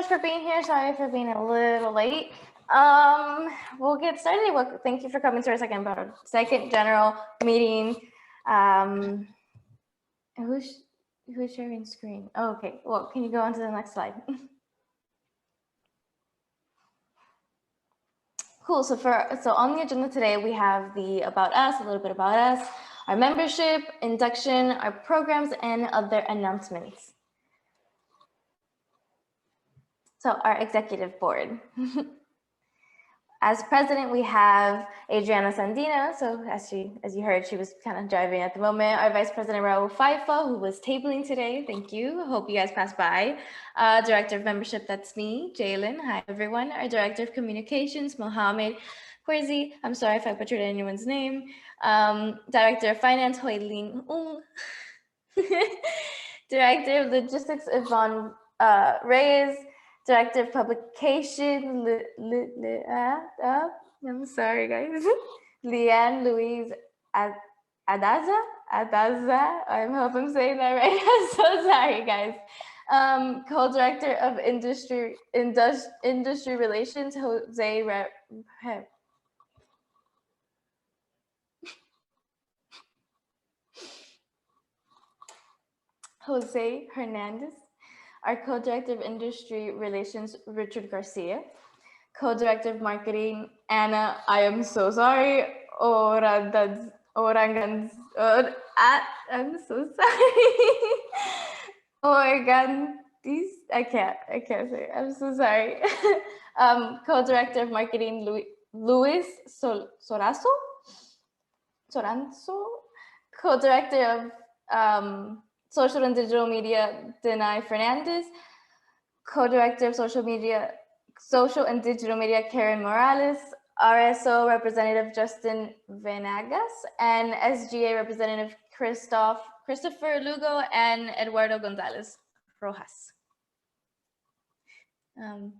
for being here. Sorry for being a little late. We'll get started. Well, thank you for coming to our second general meeting. Who's sharing screen? Oh, okay. Well, can you go on to the next slide? Cool. So on the agenda today, we have the about us, a little bit about us, our membership, induction, our programs, and other announcements. So our executive board. As president, we have Adriana Sandino. So as you heard, she was kind of driving at the moment. Our vice president, Raul Faife, who was tabling today. Thank you. Hope you guys passed by. Director of membership, that's me, Jalen. Hi, everyone. Our director of communications, Mohammed Querzi. I'm sorry if I butchered anyone's name. Director of finance, Hoiling Ung. Director of logistics, Yvonne Reyes. Director of Publication, I'm sorry, guys. Leanne Louise Adaza. I hope I'm saying that right. I'm so sorry, guys. Co-director of Industry Relations, Jose Hernandez. Our co-director of Industry Relations, Richard Garcia. Co-director of Marketing, Anna, I am so sorry, I'm so sorry. Organdis, I can't say it. I'm so sorry. Co-director of Marketing, Luis Soranzo. Co-director of Social and Digital Media, Denai Fernandez. Co-director of Social and Digital Media, Karen Morales. RSO representative, Justin Venegas. And SGA representative, Christopher Lugo and Eduardo Gonzalez Rojas. And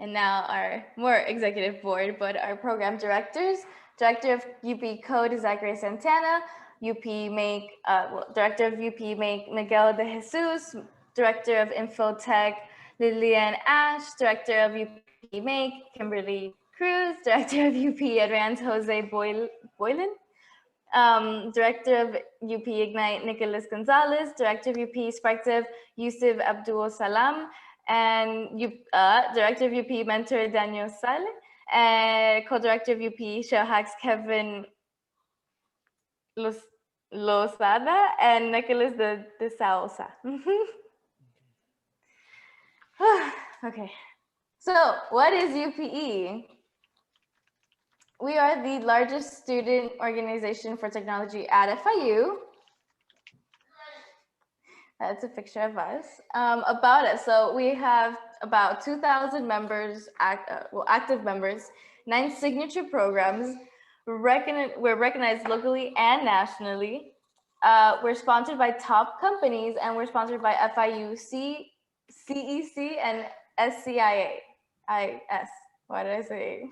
now our more executive board, but our program directors. Director of UPE Code, Zachary Santana. Director of UPE Make, Miguel de Jesus. Director of InfoTech, Lillian Ash. Director of UPE Make, Kimberly Cruz. Director of UPE Advance, Jose Boylan. Director of UPE Ignite, Nicholas Gonzalez. Director of UPE Sparktive, Yusuf Abdul Salam. And Director of UPE Mentor, Daniel Saleh. And co-director of UPE Show Hacks, Kevin Losada and Nicholas de Sousa. Okay, so what is UPE? We are the largest student organization for technology at FIU. That's a picture of us. About it, so we have about 2,000 members, active members, 9 signature programs. We're recognized locally and nationally. We're sponsored by top companies, and we're sponsored by FIU, CEC, and SCIA. Why did I say?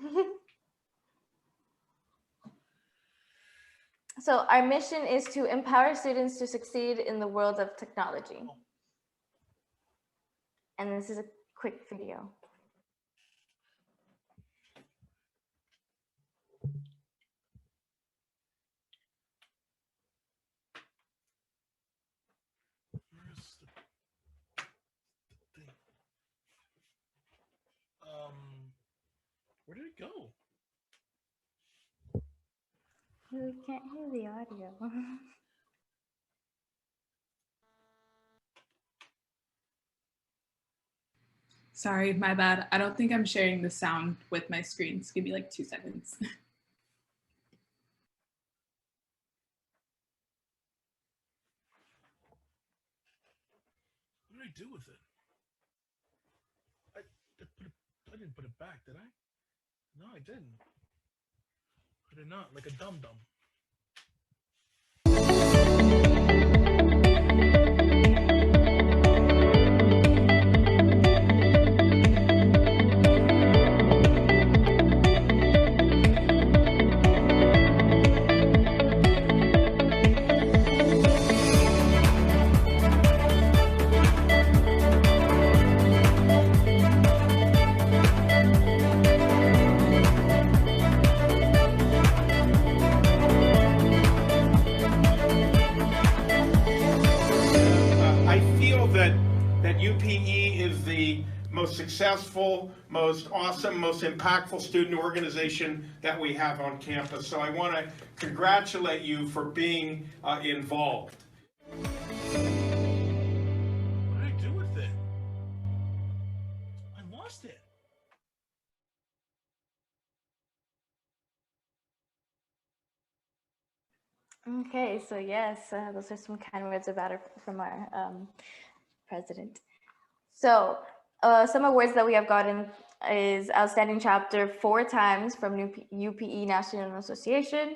So our mission is to empower students to succeed in the world of technology. And this is a quick video. Where did it go? We can't hear the audio. Sorry, my bad. I don't think I'm sharing the sound with my screen. Just give me like 2 seconds. What did I do with it? I didn't put it back, did I? No, I didn't. I did not, like a dum-dum. most successful, most awesome, most impactful student organization that we have on campus. So I want to congratulate you for being involved. What did I do with it? I lost it. Okay, so yes, those are some kind words about it from our president. So some awards that we have gotten is Outstanding Chapter 4 times from UPE National Association.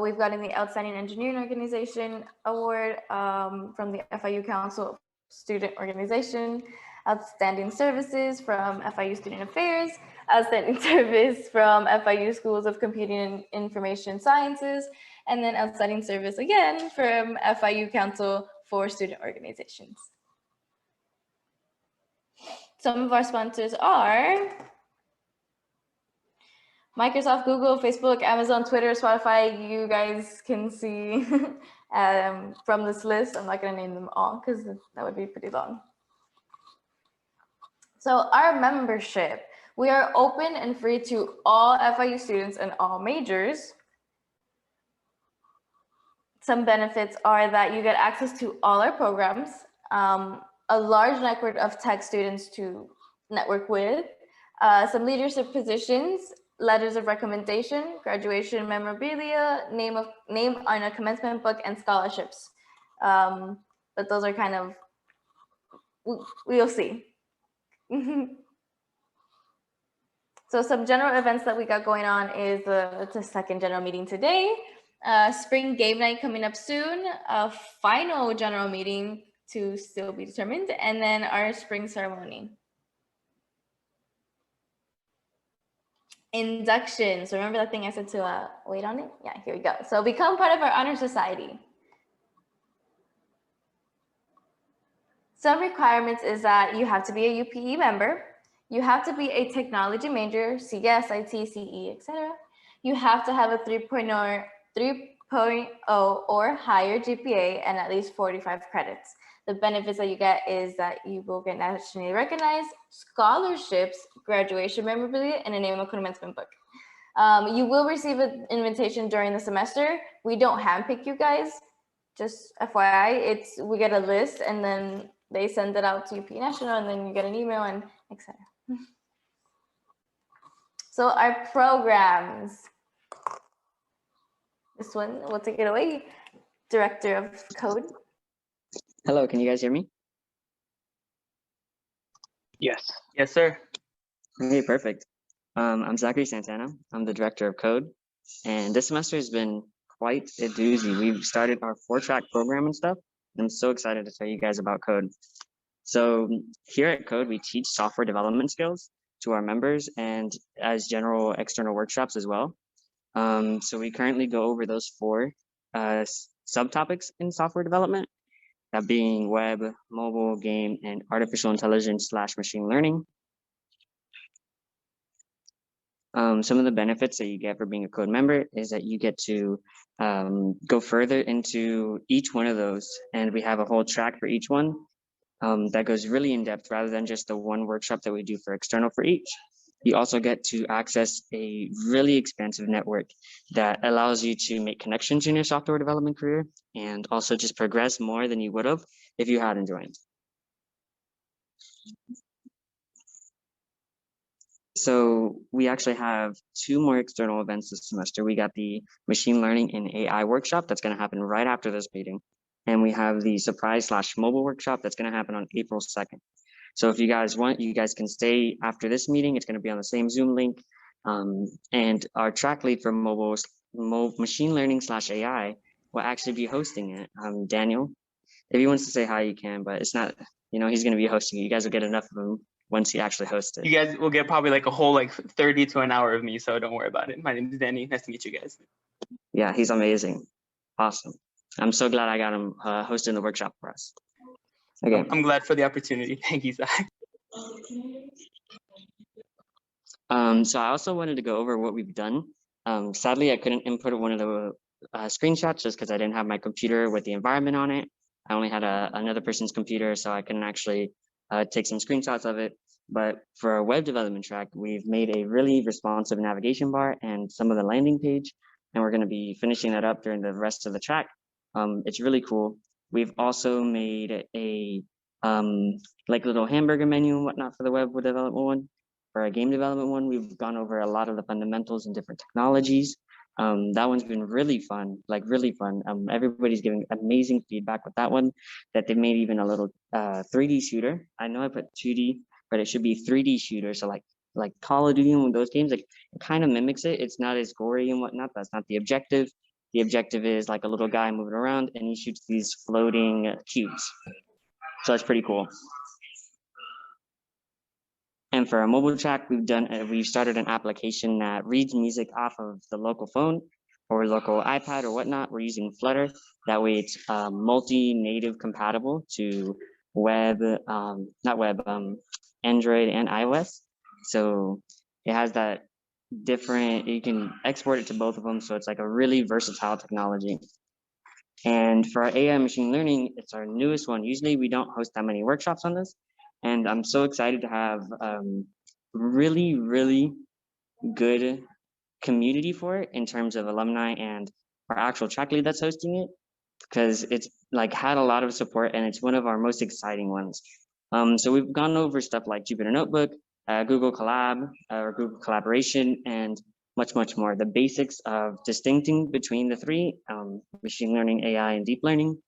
We've gotten the Outstanding Engineering Organization Award from the FIU Council Student Organization, Outstanding Services from FIU Student Affairs, Outstanding Service from FIU Schools of Computing and Information Sciences, and then Outstanding Service again from FIU Council for Student Organizations. Some of our sponsors are Microsoft, Google, Facebook, Amazon, Twitter, Spotify. You guys can see from this list. I'm not going to name them all because that would be pretty long. So our membership, we are open and free to all FIU students and all majors. Some benefits are that you get access to all our programs, a large network of tech students to network with, some leadership positions, letters of recommendation, graduation memorabilia, name on a commencement book, and scholarships. But those are kind of, we'll see. So some general events that we got going on is the second general meeting today, spring game night coming up soon, a final general meeting to still be determined, and then our spring ceremony. Inductions. Remember that thing I said to wait on it? Yeah, here we go. So become part of our honor society. Some requirements is that you have to be a UPE member. You have to be a technology major, CS, IT, CE, etc. You have to have a 3.0 or higher GPA and at least 45 credits. The benefits that you get is that you will get nationally recognized, scholarships, graduation memorabilia, and a name of commencement book. You will receive an invitation during the semester. We don't handpick you guys, just FYI. We get a list and then they send it out to UP National and then you get an email and etc. So our programs. This one, we'll take it away. Director of Code. Hello, can you guys hear me? Yes. Yes, sir. Okay, perfect. I'm Zachary Santana. I'm the Director of Code. And this semester has been quite a doozy. We've started our 4-track program and stuff. And I'm so excited to tell you guys about Code. So here at Code, we teach software development skills to our members and as general external workshops as well. So we currently go over those 4 subtopics in software development, that being web, mobile, game, and artificial intelligence / machine learning. Some of the benefits that you get for being a Code member is that you get to go further into each one of those. And we have a whole track for each one that goes really in depth rather than just the one workshop that we do for external for each. You also get to access a really expansive network that allows you to make connections in your software development career and also just progress more than you would have if you hadn't joined. So we actually have 2 more external events this semester. We got the machine learning and AI workshop that's going to happen right after this meeting. And we have the surprise / mobile workshop that's going to happen on April 2nd. So if you guys want, you guys can stay after this meeting. It's going to be on the same Zoom link. And our track lead for machine learning / AI will actually be hosting it. Daniel, if he wants to say hi, you can, but it's not, he's going to be hosting it. You guys will get enough of him once he actually hosts it. You guys will get probably like a whole 30 to an hour of me, so don't worry about it. My name is Danny. Nice to meet you guys. Yeah, he's amazing. Awesome. I'm so glad I got him hosting the workshop for us. Okay. I'm glad for the opportunity. Thank you, Zach. So I also wanted to go over what we've done. Sadly, I couldn't input one of the screenshots just because I didn't have my computer with the environment on it. I only had another person's computer, so I couldn't actually take some screenshots of it. But for our web development track, we've made a really responsive navigation bar and some of the landing page, and we're going to be finishing that up during the rest of the track. It's really cool. We've also made a like little hamburger menu and whatnot for the web development one. For our game development one, we've gone over a lot of the fundamentals and different technologies. That one's been really fun, like really fun. Everybody's giving amazing feedback with that one, that they made even a little 3D shooter. I know I put 2D, but it should be 3D shooter. So like Call of Duty and those games, like it kind of mimics it. It's not as gory and whatnot. That's not the objective. The objective is like a little guy moving around and he shoots these floating cubes. So that's pretty cool. And for our mobile track, we've started an application that reads music off of the local phone or local iPad or whatnot. We're using Flutter. That way it's multi-native compatible to Android and iOS. So it has that different, you can export it to both of them. So it's like a really versatile technology. And for our AI machine learning, it's our newest one. Usually we don't host that many workshops on this. And I'm so excited to have really, really good community for it in terms of alumni and our actual track lead that's hosting it, because it's like had a lot of support and it's one of our most exciting ones. So we've gone over stuff like Jupyter Notebook, Google Collab, or Google Collaboration, and much, much more. The basics of distincting between the three, machine learning, AI, and deep learning,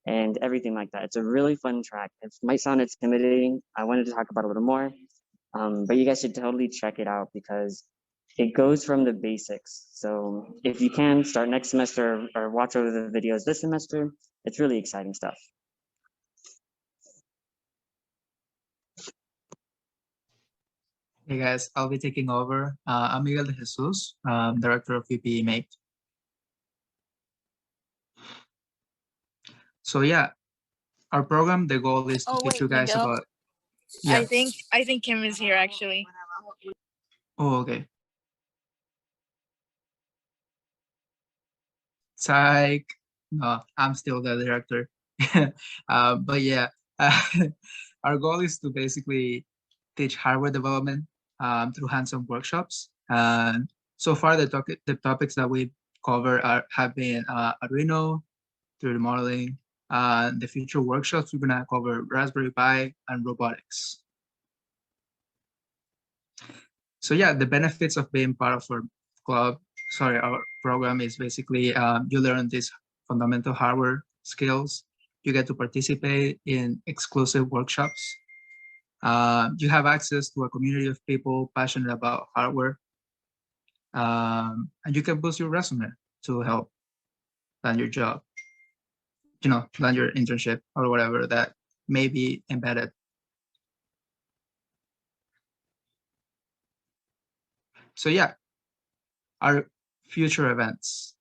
and everything like that. It's a really fun track. It might sound intimidating. I wanted to talk about it a little more, but you guys should totally check it out because it goes from the basics. So if you can start next semester or watch over the videos this semester, it's really exciting stuff. Hey guys, I'll be taking over. I'm Miguel de Jesus, Director of UPE Make. So yeah, our program, the goal is to teach you guys Miguel, about. Yeah. I think Kim is here actually. Oh, okay. Psych. No, I'm still the director. But yeah, our goal is to basically teach hardware development through hands-on workshops. So far, the topics that we cover have been Arduino, 3D modeling. The future workshops, we're gonna cover Raspberry Pi and robotics. So yeah, the benefits of being part of our program is basically you learn these fundamental hardware skills. You get to participate in exclusive workshops. You have access to a community of people passionate about hardware. And you can boost your resume to help land your job, land your internship or whatever that may be embedded. So yeah, our future events.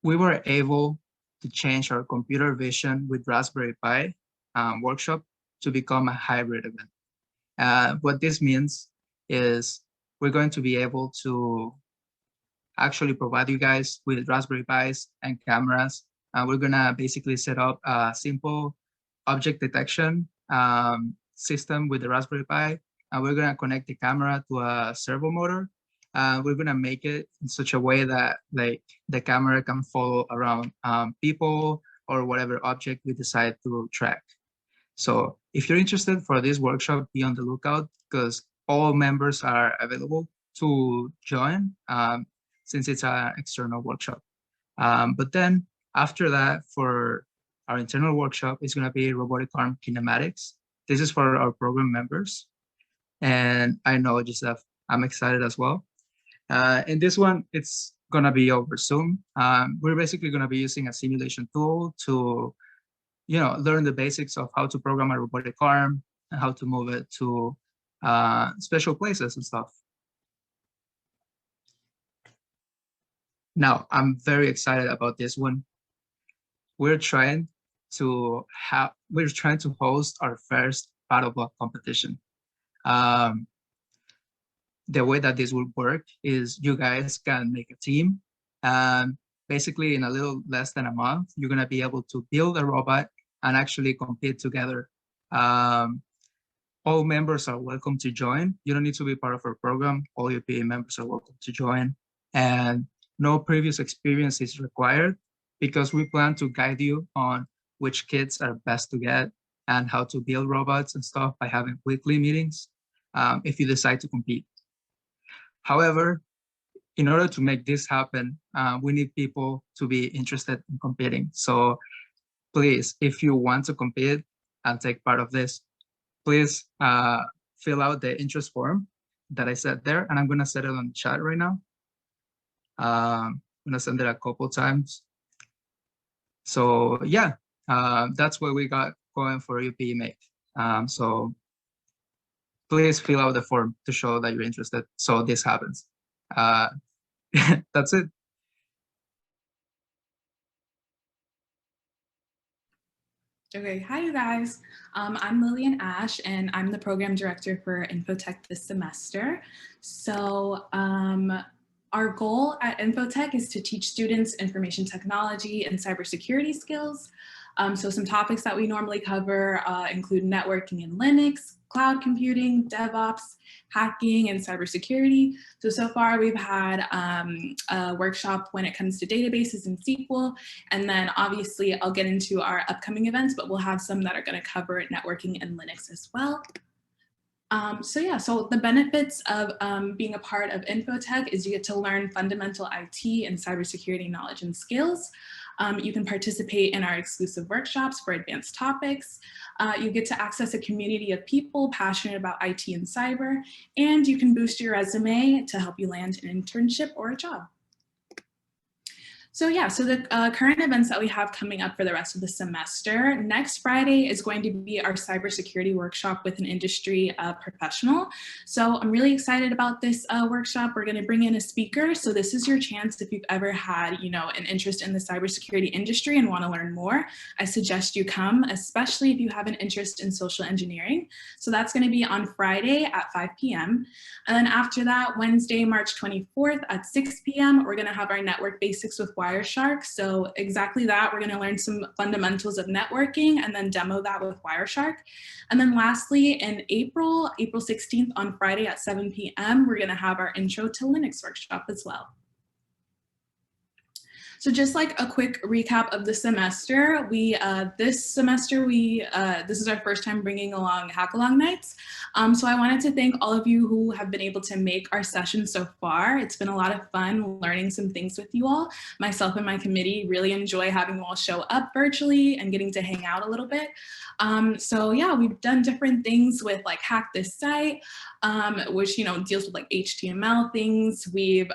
We were able to change our computer vision with Raspberry Pi workshop to become a hybrid event. What this means is we're going to be able to actually provide you guys with Raspberry Pis and cameras. We're gonna basically set up a simple object detection system with the Raspberry Pi, and we're gonna connect the camera to a servo motor. We're gonna make it in such a way that like the camera can follow around people or whatever object we decide to track. So if you're interested for this workshop, be on the lookout because all members are available to join since it's an external workshop. But then after that, for our internal workshop, it's gonna be robotic arm kinematics. This is for our program members. And I know, Joseph, I'm excited as well. And this one, it's gonna be over Zoom. We're basically gonna be using a simulation tool to, learn the basics of how to program a robotic arm and how to move it to special places and stuff. Now, I'm very excited about this one. We're trying to host our first battle block competition. The way that this will work is you guys can make a team. Basically, in a little less than a month, you're gonna be able to build a robot and actually compete together. All all members are welcome to join. You don't need to be part of our program. All UPE members are welcome to join. And no previous experience is required because we plan to guide you on which kits are best to get and how to build robots and stuff by having weekly meetings if you decide to compete. However, in order to make this happen, we need people to be interested in competing. So please, if you want to compete and take part of this, please fill out the interest form that I said there, and I'm gonna set it on the chat right now. I'm gonna send it a couple times. So yeah, that's what we got going for UPE Make. So please fill out the form to show that you're interested so this happens. That's it. Okay, hi you guys. I'm Lillian Ash and I'm the program director for InfoTech this semester. So our goal at InfoTech is to teach students information technology and cybersecurity skills. So some topics that we normally cover include networking and Linux, cloud computing, DevOps, hacking, and cybersecurity. So far we've had a workshop when it comes to databases and SQL, and then obviously I'll get into our upcoming events, but we'll have some that are gonna cover networking and Linux as well. So the benefits of being a part of InfoTech is you get to learn fundamental IT and cybersecurity knowledge and skills. You can participate in our exclusive workshops for advanced topics. You get to access a community of people passionate about IT and cyber, and you can boost your resume to help you land an internship or a job. So the current events that we have coming up for the rest of the semester, next Friday is going to be our cybersecurity workshop with an industry professional. So I'm really excited about this workshop. We're gonna bring in a speaker. So this is your chance if you've ever had, an interest in the cybersecurity industry and wanna learn more. I suggest you come, especially if you have an interest in social engineering. So that's gonna be on Friday at 5 p.m. And then after that, Wednesday, March 24th at 6 p.m., we're gonna have our network basics with Wireshark. So exactly that, we're gonna learn some fundamentals of networking and then demo that with Wireshark. And then lastly, in April 16th on Friday at 7 p.m., we're gonna have our Intro to Linux workshop as well. So just like a quick recap of the semester, this is our first time bringing along hackalong nights. So I wanted to thank all of you who have been able to make our session so far. It's been a lot of fun learning some things with you all. Myself and my committee really enjoy having you all show up virtually and getting to hang out a little bit. So yeah, we've done different things with like Hack This Site, which deals with like HTML things. We've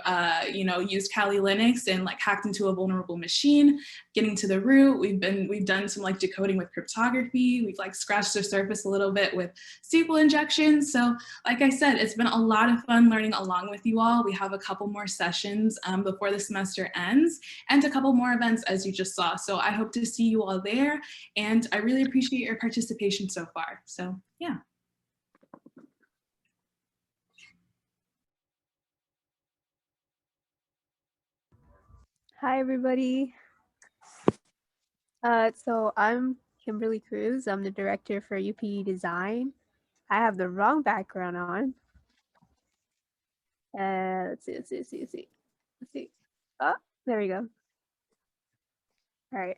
used Kali Linux and like hacked into a vulnerable machine, getting to the root. We've done some like decoding with cryptography. We've like scratched the surface a little bit with SQL injection. So like I said, it's been a lot of fun learning along with you all. We have a couple more sessions before the semester ends and a couple more events as you just saw. So I hope to see you all there. And I really appreciate your participation so far. So yeah. Hi, everybody. So I'm Kimberly Cruz. I'm the director for UPE Design. I have the wrong background on. Let's see. Oh, there we go. All right.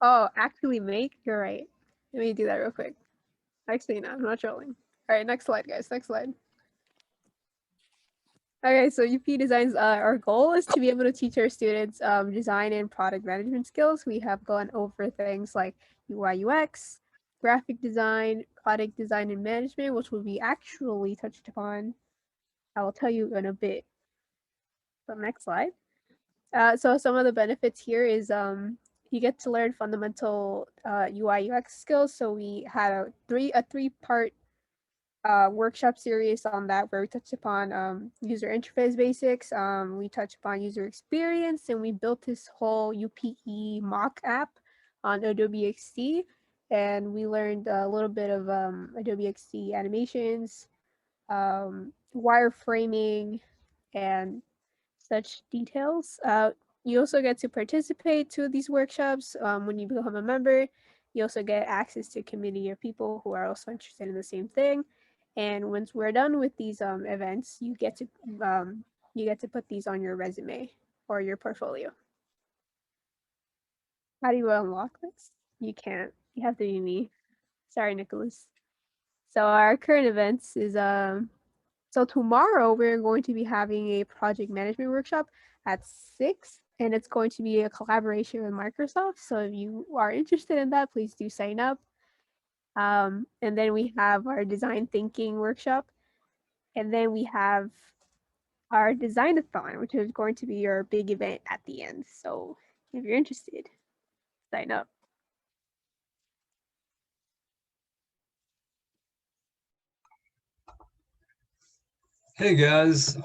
Oh, actually make, you're right. Let me do that real quick. Actually, no, I'm not trolling. All right, next slide, guys, next slide. Okay, so UP Designs, our goal is to be able to teach our students design and product management skills. We have gone over things like UI, UX, graphic design, product design and management, which will be actually touched upon. I will tell you in a bit. So next slide. So some of the benefits here is you get to learn fundamental UI, UX skills. So we had a three-part workshop series on that where we touched upon user interface basics, we touched upon user experience, and we built this whole UPE mock app on Adobe XD, and we learned a little bit of Adobe XD animations, wireframing, and such details. you also get to participate to these workshops when you become a member. You also get access to a community of people who are also interested in the same thing. And once we're done with these events, you get to put these on your resume or your portfolio. How do you unlock this? You can't. You have to be me. Sorry, Nicholas. So our current events is so tomorrow we're going to be having a project management workshop at 6, and it's going to be a collaboration with Microsoft. So if you are interested in that, please do sign up. And then we have our design thinking workshop, and then we have our design-a-thon, which is going to be your big event at the end. So if you're interested, sign up. Hey guys,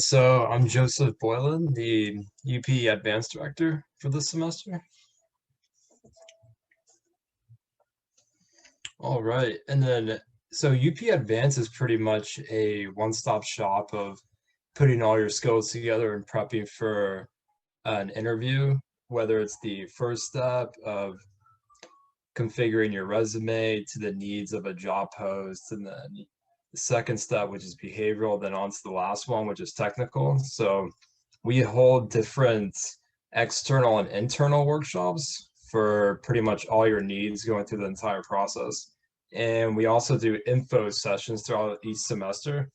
so I'm Joseph Boylan, the UPE Advanced Director for this semester. All right, and then so UPE Advanced is pretty much a one-stop shop of putting all your skills together and prepping for an interview, whether it's the first step of configuring your resume to the needs of a job post, and then the second step, which is behavioral, then on to the last one, which is technical. So we hold different external and internal workshops for pretty much all your needs going through the entire process. And we also do info sessions throughout each semester,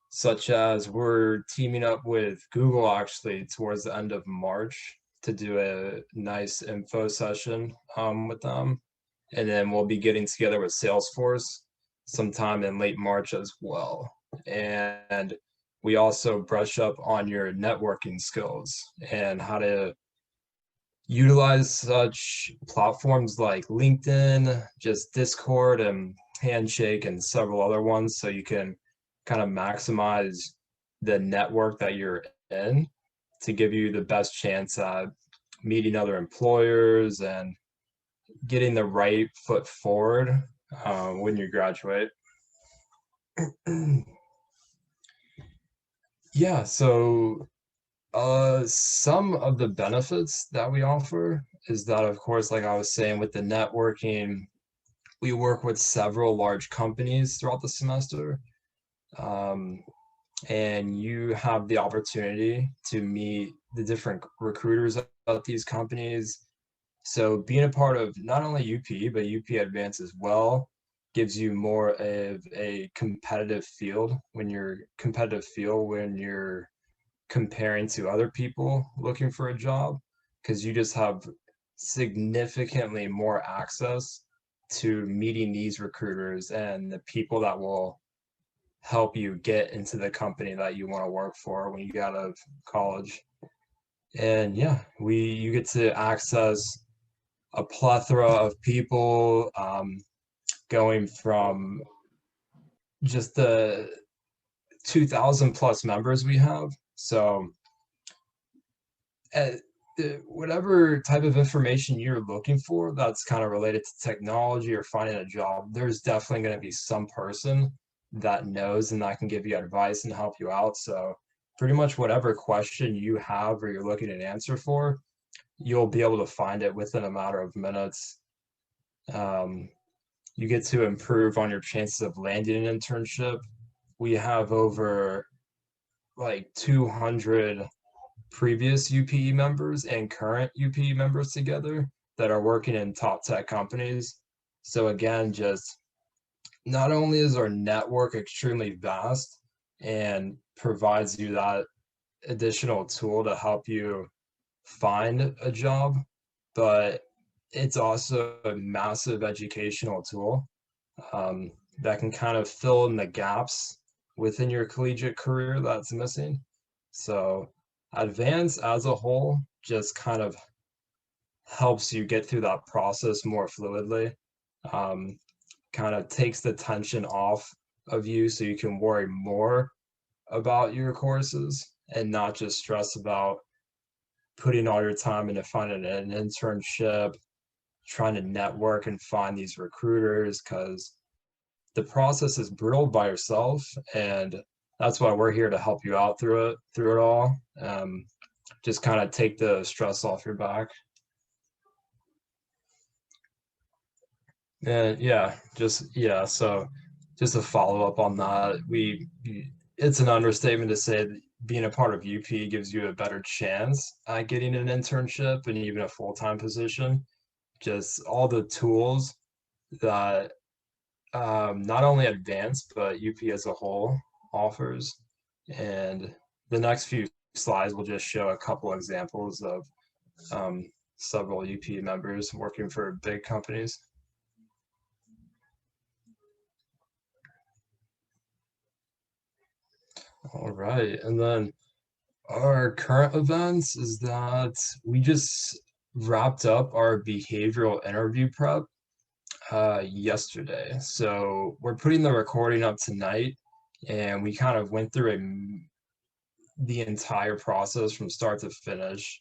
such as we're teaming up with Google actually towards the end of March to do a nice info session with them. And then we'll be getting together with Salesforce sometime in late March as well. And we also brush up on your networking skills and how to utilize such platforms like LinkedIn, just Discord and Handshake and several other ones, so you can kind of maximize the network that you're in to give you the best chance at meeting other employers and getting the right foot forward when you graduate. Yeah, so some of the benefits that we offer is that, of course, like I was saying, with the networking, we work with several large companies throughout the semester. And you have the opportunity to meet the different recruiters at these companies. So being a part of not only UPE, but UPE Advanced as well gives you more of a competitive field when you're comparing to other people looking for a job, because you just have significantly more access to meeting these recruiters and the people that will help you get into the company that you want to work for when you get out of college. And yeah, you get to access a plethora of people, going from just the 2,000 plus members we have. So whatever type of information you're looking for that's kind of related to technology or finding a job, there's definitely going to be some person that knows and that can give you advice and help you out. So pretty much whatever question you have or you're looking at an answer for, you'll be able to find it within a matter of minutes. You get to improve on your chances of landing an internship. We have over like 200 previous UPE members and current UPE members together that are working in top tech companies. So again, just not only is our network extremely vast and provides you that additional tool to help you find a job, but it's also a massive educational tool that can kind of fill in the gaps within your collegiate career that's missing. So Advanced as a whole just kind of helps you get through that process more fluidly, kind of takes the tension off of you so you can worry more about your courses and not just stress about putting all your time into finding an internship, trying to network and find these recruiters, because the process is brutal by yourself, and that's why we're here to help you out through it all. just kind of take the stress off your back. And yeah, so just to follow up on that, it's an understatement to say that being a part of UP gives you a better chance at getting an internship and even a full-time position. Just all the tools that not only Advanced, but UP as a whole offers. And the next few slides will just show a couple examples of several UP members working for big companies. All right, and then our current events is that we just wrapped up our behavioral interview prep yesterday. So we're putting the recording up tonight, and we kind of went through the entire process from start to finish.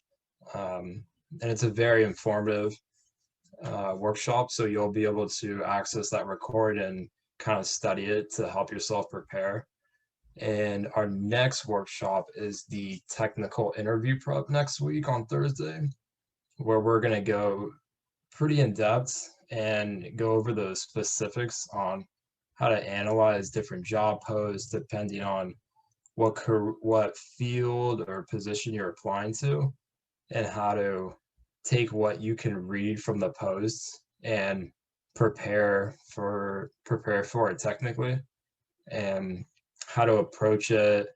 And it's a very informative workshop, so you'll be able to access that record and kind of study it to help yourself prepare. And our next workshop is the technical interview prep next week on Thursday, where we're going to go pretty in depth and go over the specifics on how to analyze different job posts depending on what field or position you're applying to, and how to take what you can read from the posts and prepare for it technically, and how to approach it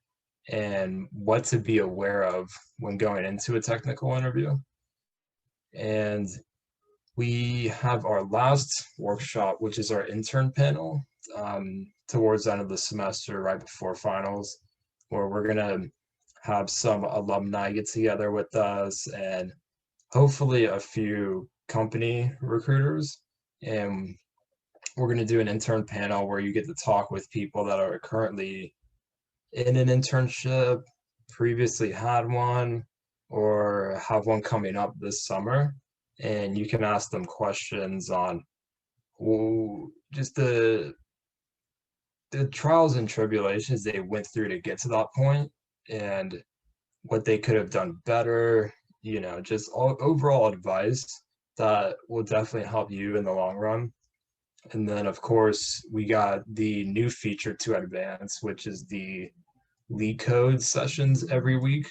and what to be aware of when going into a technical interview. And we have our last workshop, which is our intern panel, towards the end of the semester, right before finals, where we're gonna have some alumni get together with us and hopefully a few company recruiters. And we're gonna do an intern panel where you get to talk with people that are currently in an internship, previously had one, or have one coming up this summer. And you can ask them questions on just the trials and tribulations they went through to get to that point, and what they could have done better, just overall advice that will definitely help you in the long run. And then, of course, we got the new feature to Advance, which is the lead code sessions every week.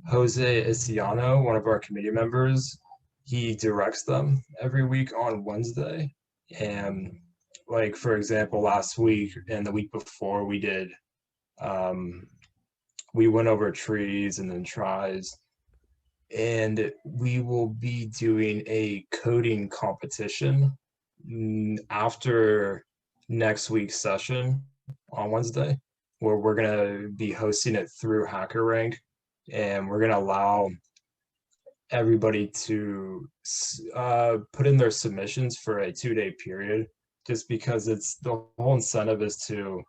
Jose Isiano, one of our committee members, he directs them every week on Wednesday. And like, for example, last week and the week before, we did, we went over trees and then tries. And we will be doing a coding competition after next week's session on Wednesday, where we're going to be hosting it through HackerRank, and we're going to allow everybody to put in their submissions for a 2-day period, just because it's the whole incentive is to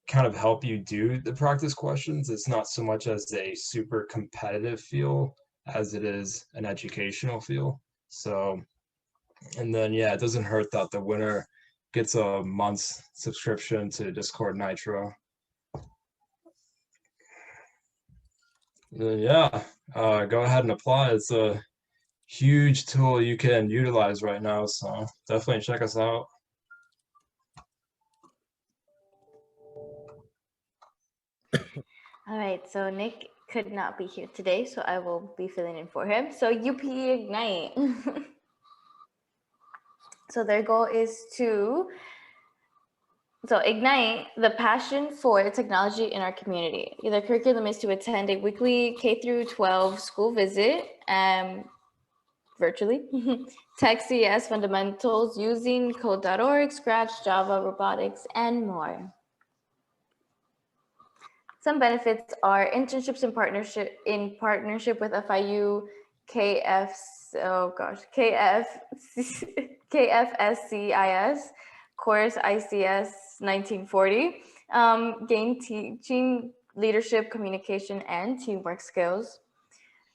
kind of help you do the practice questions. It's not so much as a super competitive feel as it is an educational feel. So, and then, yeah, it doesn't hurt that the winner gets a month's subscription to Discord Nitro. Yeah, go ahead and apply. It's a huge tool you can utilize right now, so definitely check us out. All right, so Nick could not be here today, so I will be filling in for him. So UPE Ignite. So their goal is to ignite the passion for technology in our community. Their curriculum is to attend a weekly K-12 school visit virtually, Tech CS fundamentals using code.org, Scratch, Java, robotics, and more. Some benefits are internships in partnership with FIU, KFSCIS, course ICS 1940, gain teaching, leadership, communication, and teamwork skills,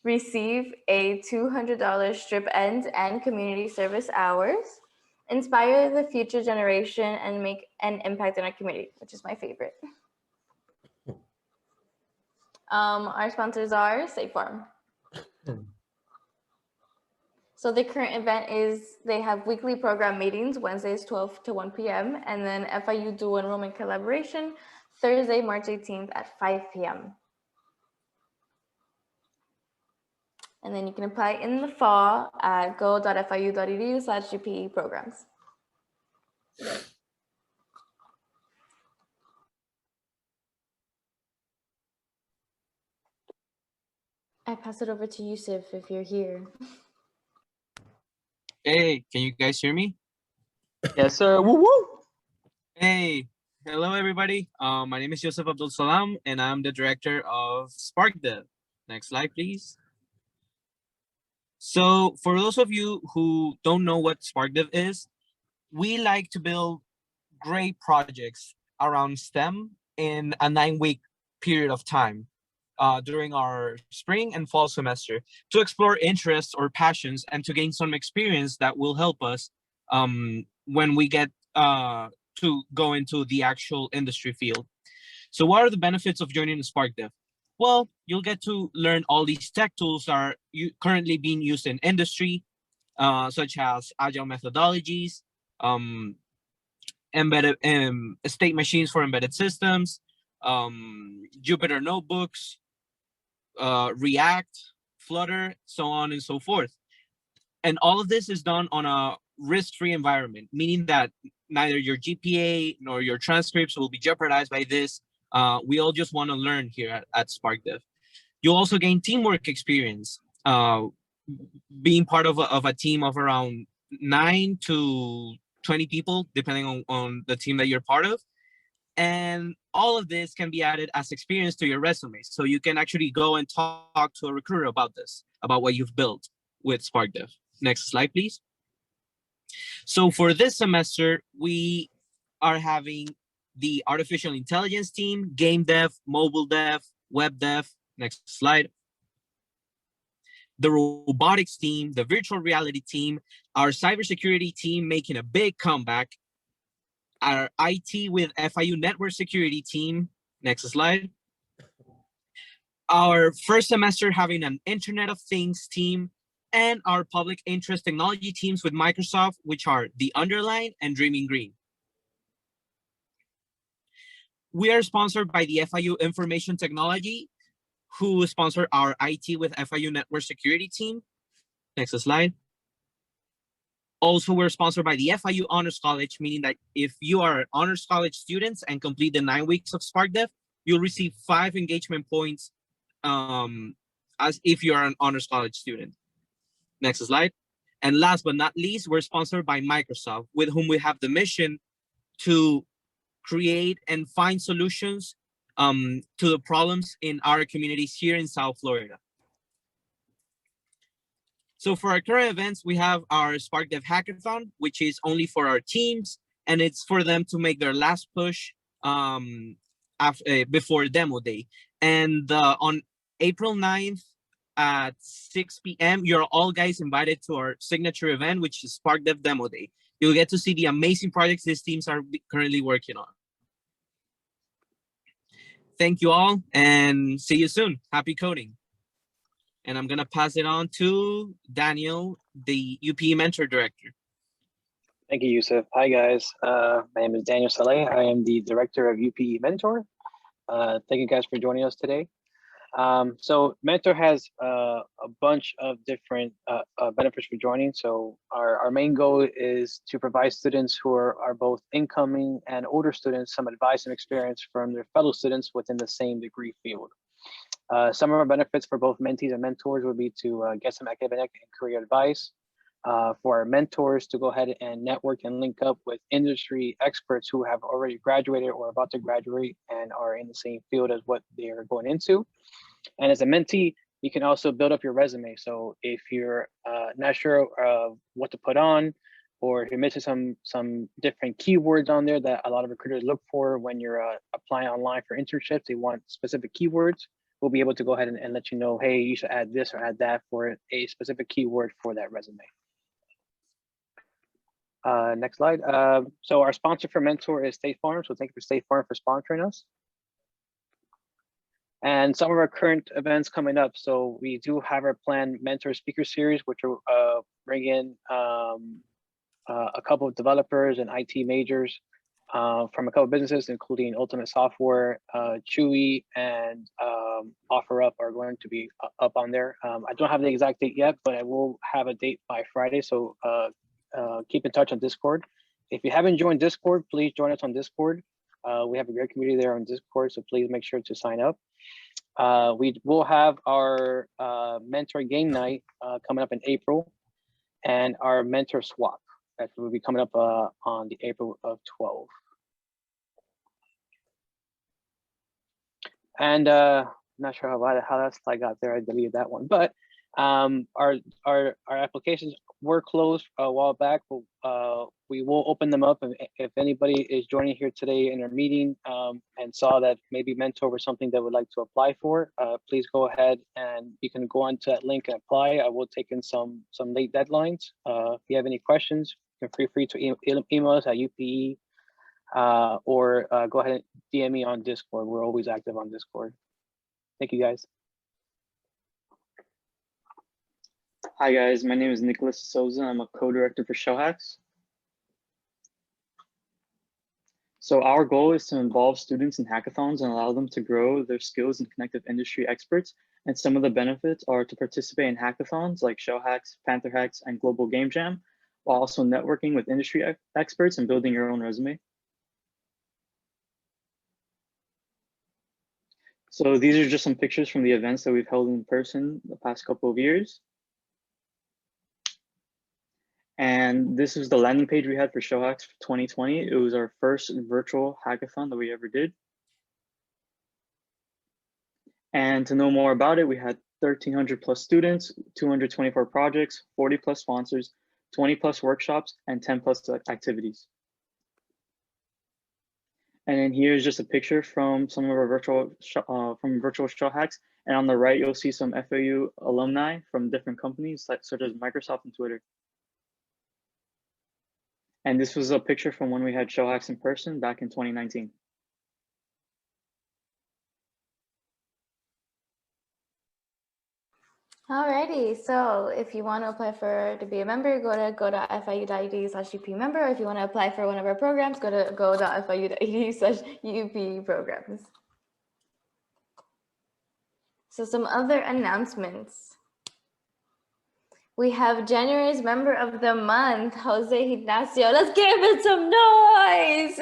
receive a $200 strip end and community service hours, inspire the future generation, and make an impact in our community, which is my favorite. Our sponsors are State Farm. So the current event is they have weekly program meetings, Wednesdays 12 to 1 p.m. and then FIU dual enrollment collaboration, Thursday, March 18th at 5 p.m. And then you can apply in the fall at go.fiu.edu/UPE programs. I pass it over to Yusuf if you're here. Hey, can you guys hear me? Yes, sir. Woo woo. Hey, hello everybody. My name is Yusuf Abdul Salam, and I'm the director of SparkDev. Next slide, please. So, for those of you who don't know what SparkDev is, we like to build great projects around STEM in a 9-week period of time during our spring and fall semester to explore interests or passions and to gain some experience that will help us when we get to go into the actual industry field. So what are the benefits of joining SparkDev? Well, you'll get to learn all these tech tools that are currently being used in industry, such as agile methodologies, embedded state machines for embedded systems, Jupyter notebooks, React, Flutter, so on and so forth. And all of this is done on a risk-free environment, meaning that neither your GPA nor your transcripts will be jeopardized by this. We all just want to learn here at SparkDev. You'll also gain teamwork experience, being part of a team of around 9 to 20 people, depending on the team that you're part of. And all of this can be added as experience to your resume. So you can actually go and talk to a recruiter about this, about what you've built with SparkDev. Next slide, please. So for this semester, we are having the artificial intelligence team, game dev, mobile dev, web dev. Next slide. The robotics team, the virtual reality team, our cybersecurity team making a big comeback, our IT with FIU network security team. Next slide. Our first semester having an Internet of Things team, and our public interest technology teams with Microsoft, which are the Underline and Dreaming Green. We are sponsored by the FIU Information Technology, who sponsor our IT with FIU Network Security team. Next slide. Also, we're sponsored by the FIU Honors College, meaning that if you are Honors College students and complete the 9 weeks of SparkDev, you'll receive 5 engagement points as if you are an Honors College student. Next slide. And last but not least, we're sponsored by Microsoft, with whom we have the mission to create and find solutions to the problems in our communities here in South Florida. So for our current events, we have our SparkDev Hackathon, which is only for our teams, and it's for them to make their last push before demo day. And on April 9th at 6 p.m., you're all guys invited to our signature event, which is SparkDev Demo Day. You'll get to see the amazing projects these teams are currently working on. Thank you all, and see you soon. Happy coding. And I'm gonna pass it on to Daniel, the UPE Mentor Director. Thank you, Yusuf. Hi, guys. My name is Daniel Saleh. I am the Director of UPE Mentor. Thank you guys for joining us today. So Mentor has a bunch of different benefits for joining. So our main goal is to provide students who are both incoming and older students some advice and experience from their fellow students within the same degree field. Some of our benefits for both mentees and mentors would be to get some academic and career advice, for our mentors to go ahead and network and link up with industry experts who have already graduated or about to graduate and are in the same field as what they're going into. And as a mentee, you can also build up your resume. So if you're not sure what to put on, or if you're missing some different keywords on there that a lot of recruiters look for when you're applying online for internships, they want specific keywords, we'll be able to go ahead and let you know, hey, you should add this or add that for a specific keyword for that resume. Next slide. So our sponsor for Mentor is State Farm. So thank you for State Farm for sponsoring us. and some of our current events coming up. So we do have our planned mentor speaker series, which will bring in a couple of developers and IT majors from a couple of businesses, including Ultimate Software, Chewy, and OfferUp are going to be up on there. I don't have the exact date yet, but I will have a date by Friday. So keep in touch on Discord. If you haven't joined Discord, please join us on Discord. We have a great community there on Discord, so please make sure to sign up. We will have our mentor game night coming up in April, and our mentor swap that will be coming up on the April of 12. And not sure how that slide got there. I deleted that one, but our applications were closed a while back. But, we will open them up, and if anybody is joining here today in our meeting and saw that maybe mentor was something they would like to apply for, please go ahead and you can go onto that link and apply. I will take in some late deadlines. If you have any questions, you can feel free to email us at UPE or go ahead and DM me on Discord. We're always active on Discord. Thank you, guys. Hi guys, my name is Nicholas Souza. I'm a co-director for ShowHacks. So our goal is to involve students in hackathons and allow them to grow their skills and connect with industry experts. And some of the benefits are to participate in hackathons like ShowHacks, Panther Hacks, and Global Game Jam, while also networking with industry experts and building your own resume. So these are just some pictures from the events that we've held in person the past couple of years. And this is the landing page we had for ShowHacks for 2020. It was our first virtual hackathon that we ever did. And to know more about it, we had 1,300 plus students, 224 projects, 40 plus sponsors, 20 plus workshops, and 10 plus activities. And then here's just a picture from some of our virtual ShowHacks. And on the right, you'll see some FAU alumni from different companies such as Microsoft and Twitter. And this was a picture from when we had ShowHacks in person back in 2019. Alrighty, so if you want to apply to be a member, go to go.fiu.edu/UP member. If you want to apply for one of our programs, go to go.fiu.edu/UP programs. So some other announcements. We have January's member of the month, Jose Ignacio. Let's give it some noise.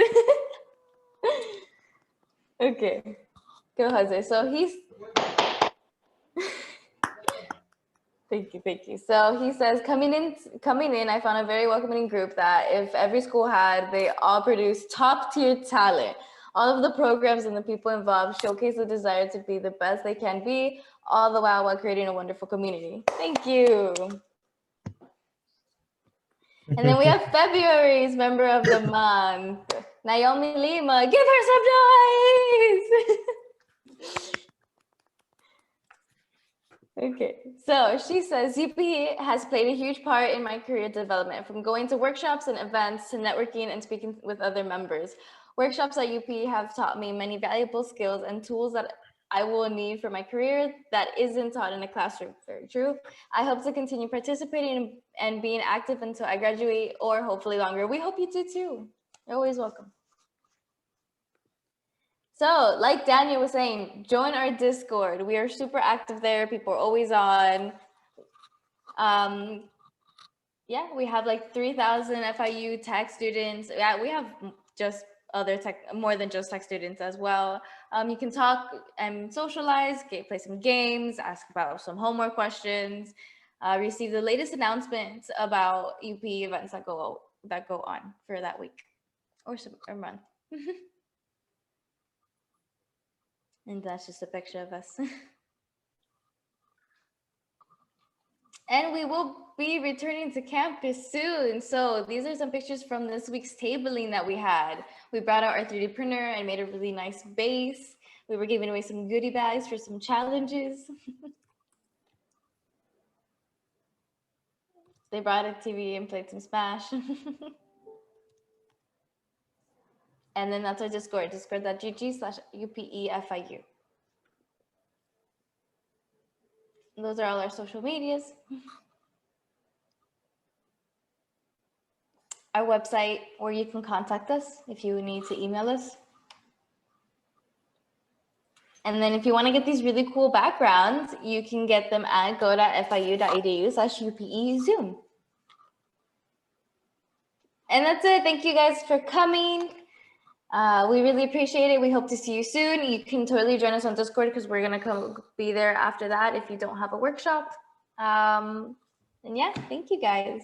Okay, go Jose. So he's, thank you. So he says, coming in, I found a very welcoming group that if every school had, they all produce top tier talent. All of the programs and the people involved showcase the desire to be the best they can be, all the while creating a wonderful community. Thank you. And then we have February's member of the month, Naomi Lima. Give her some noise. Okay, so she says, UPE has played a huge part in my career development, from going to workshops and events to networking and speaking with other members. Workshops at UPE have taught me many valuable skills and tools that I will need for my career that isn't taught in a classroom. Very true. I hope to continue participating and being active until I graduate, or hopefully longer. We hope you do too. You're always welcome. So like Daniel was saying, join our Discord. We are super active there. People are always on. Yeah, we have like 3,000 FIU tech students. Yeah, we have just other tech, more than just tech students as well. You can talk and socialize, play some games, ask about some homework questions, receive the latest announcements about UPE events that go on for that week or month. And that's just a picture of us. And we will be returning to campus soon. So these are some pictures from this week's tabling that we had. We brought out our 3D printer and made a really nice base. We were giving away some goodie bags for some challenges. They brought a TV and played some Smash. And then that's our Discord, discord.gg/UPEFIU. those are all our social medias. Our website where you can contact us if you need to email us. And then if you want to get these really cool backgrounds, you can get them at go.fiu.edu/UPE Zoom. And that's it. Thank you guys for coming. We really appreciate it. We hope to see you soon. You can totally join us on Discord because we're going to be there after that if you don't have a workshop. And yeah, thank you guys.